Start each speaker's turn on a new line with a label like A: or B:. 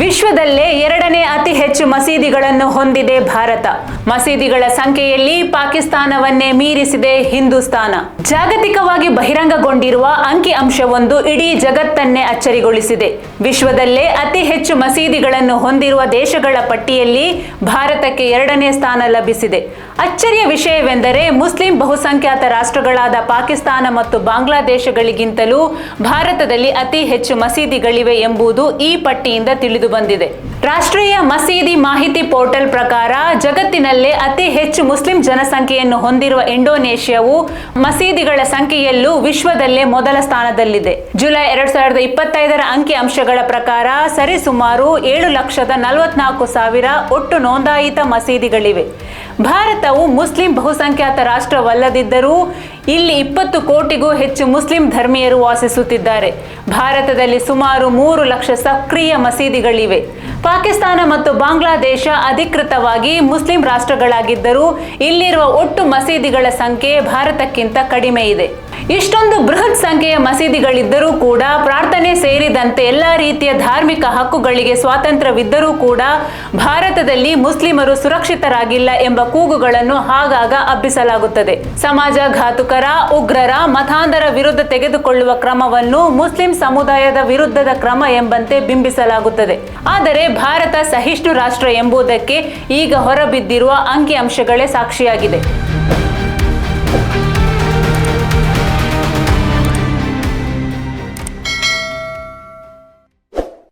A: ವಿಶ್ವದಲ್ಲೇ ಎರಡನೇ ಅತಿ ಹೆಚ್ಚು ಮಸೀದಿಗಳನ್ನು ಹೊಂದಿದೆ ಭಾರತ. ಮಸೀದಿಗಳ ಸಂಖ್ಯೆಯಲ್ಲಿ ಪಾಕಿಸ್ತಾನವನ್ನೇ ಮೀರಿಸಿದೆ ಹಿಂದೂಸ್ತಾನ. ಜಾಗತಿಕವಾಗಿ ಬಹಿರಂಗಗೊಂಡಿರುವ ಅಂಕಿ ಅಂಶವೊಂದು ಇಡೀ ಜಗತ್ತನ್ನೇ ಅಚ್ಚರಿಗೊಳಿಸಿದೆ. ವಿಶ್ವದಲ್ಲೇ ಅತಿ ಹೆಚ್ಚು ಮಸೀದಿಗಳನ್ನು ಹೊಂದಿರುವ ದೇಶಗಳ ಪಟ್ಟಿಯಲ್ಲಿ ಭಾರತಕ್ಕೆ ಎರಡನೇ ಸ್ಥಾನ ಲಭಿಸಿದೆ. ಅಚ್ಚರಿಯ ವಿಷಯವೆಂದರೆ ಮುಸ್ಲಿಂ ಬಹುಸಂಖ್ಯಾತ ರಾಷ್ಟ್ರಗಳಾದ ಪಾಕಿಸ್ತಾನ ಮತ್ತು ಬಾಂಗ್ಲಾದೇಶಗಳಿಗಿಂತಲೂ ಭಾರತದಲ್ಲಿ ಅತಿ ಹೆಚ್ಚು ಮಸೀದಿಗಳಿವೆ ಎಂಬುದು ಈ ಪಟ್ಟಿಯಿಂದ ತಿಳಿದು ಬಂದಿದೆ. ರಾಷ್ಟ್ರೀಯ ಮಸೀದಿ ಮಾಹಿತಿ ಪೋರ್ಟಲ್ ಪ್ರಕಾರ ಜಗತ್ತಿನಲ್ಲೇ ಅತಿ ಹೆಚ್ಚು ಮುಸ್ಲಿಂ ಜನಸಂಖ್ಯೆಯನ್ನು ಹೊಂದಿರುವ ಇಂಡೋನೇಷ್ಯಾವು ಮಸೀದಿಗಳ ಸಂಖ್ಯೆಯಲ್ಲೂ ವಿಶ್ವದಲ್ಲೇ ಮೊದಲ ಸ್ಥಾನದಲ್ಲಿದೆ. ಜುಲೈ 2025ರ ಅಂಕಿ ಅಂಶಗಳ ಪ್ರಕಾರ ಸರಿಸುಮಾರು 7,44,000 ಒಟ್ಟು ನೋಂದಾಯಿತ ಮಸೀದಿಗಳಿವೆ. ಭಾರತವು ಮುಸ್ಲಿಂ ಬಹುಸಂಖ್ಯಾತ ರಾಷ್ಟ್ರವಲ್ಲದಿದ್ದರೂ ಇಲ್ಲಿ 20 ಕೋಟಿಗೂ ಹೆಚ್ಚು ಮುಸ್ಲಿಂ ಧರ್ಮೀಯರು ವಾಸಿಸುತ್ತಿದ್ದಾರೆ. ಭಾರತದಲ್ಲಿ ಸುಮಾರು 3 ಲಕ್ಷ ಸಕ್ರಿಯ ಮಸೀದಿಗಳಿವೆ. ಪಾಕಿಸ್ತಾನ ಮತ್ತು ಬಾಂಗ್ಲಾದೇಶ ಅಧಿಕೃತವಾಗಿ ಮುಸ್ಲಿಂ ರಾಷ್ಟ್ರಗಳಾಗಿದ್ದರೂ ಇಲ್ಲಿರುವ ಒಟ್ಟು ಮಸೀದಿಗಳ ಸಂಖ್ಯೆ ಭಾರತಕ್ಕಿಂತ ಕಡಿಮೆ ಇದೆ. ಇಷ್ಟೊಂದು ಬೃಹತ್ ಸಂಖ್ಯೆಯ ಮಸೀದಿಗಳಿದ್ದರೂ ಕೂಡ ಪ್ರಾರ್ಥನೆ ಸೇರಿದಂತೆ ಎಲ್ಲಾ ರೀತಿಯ ಧಾರ್ಮಿಕ ಹಕ್ಕುಗಳಿಗೆ ಸ್ವಾತಂತ್ರ್ಯವಿದ್ದರೂ ಕೂಡ ಭಾರತದಲ್ಲಿ ಮುಸ್ಲಿಮರು ಸುರಕ್ಷಿತರಾಗಿಲ್ಲ ಎಂಬ ಕೂಗುಗಳನ್ನು ಆಗಾಗ ಹಬ್ಬಿಸಲಾಗುತ್ತದೆ. ಸಮಾಜಘಾತುಕರ, ಉಗ್ರರ, ಮತಾಂಧರ ವಿರುದ್ಧ ತೆಗೆದುಕೊಳ್ಳುವ ಕ್ರಮವನ್ನು ಮುಸ್ಲಿಂ ಸಮುದಾಯದ ವಿರುದ್ಧದ ಕ್ರಮ ಎಂಬಂತೆ ಬಿಂಬಿಸಲಾಗುತ್ತದೆ. ಆದರೆ ಭಾರತ ಸಹಿಷ್ಣು ರಾಷ್ಟ್ರ ಎಂಬುದಕ್ಕೆ ಈಗ ಹೊರಬಿದ್ದಿರುವ ಅಂಕಿಅಂಶಗಳೇ ಸಾಕ್ಷಿಯಾಗಿದೆ.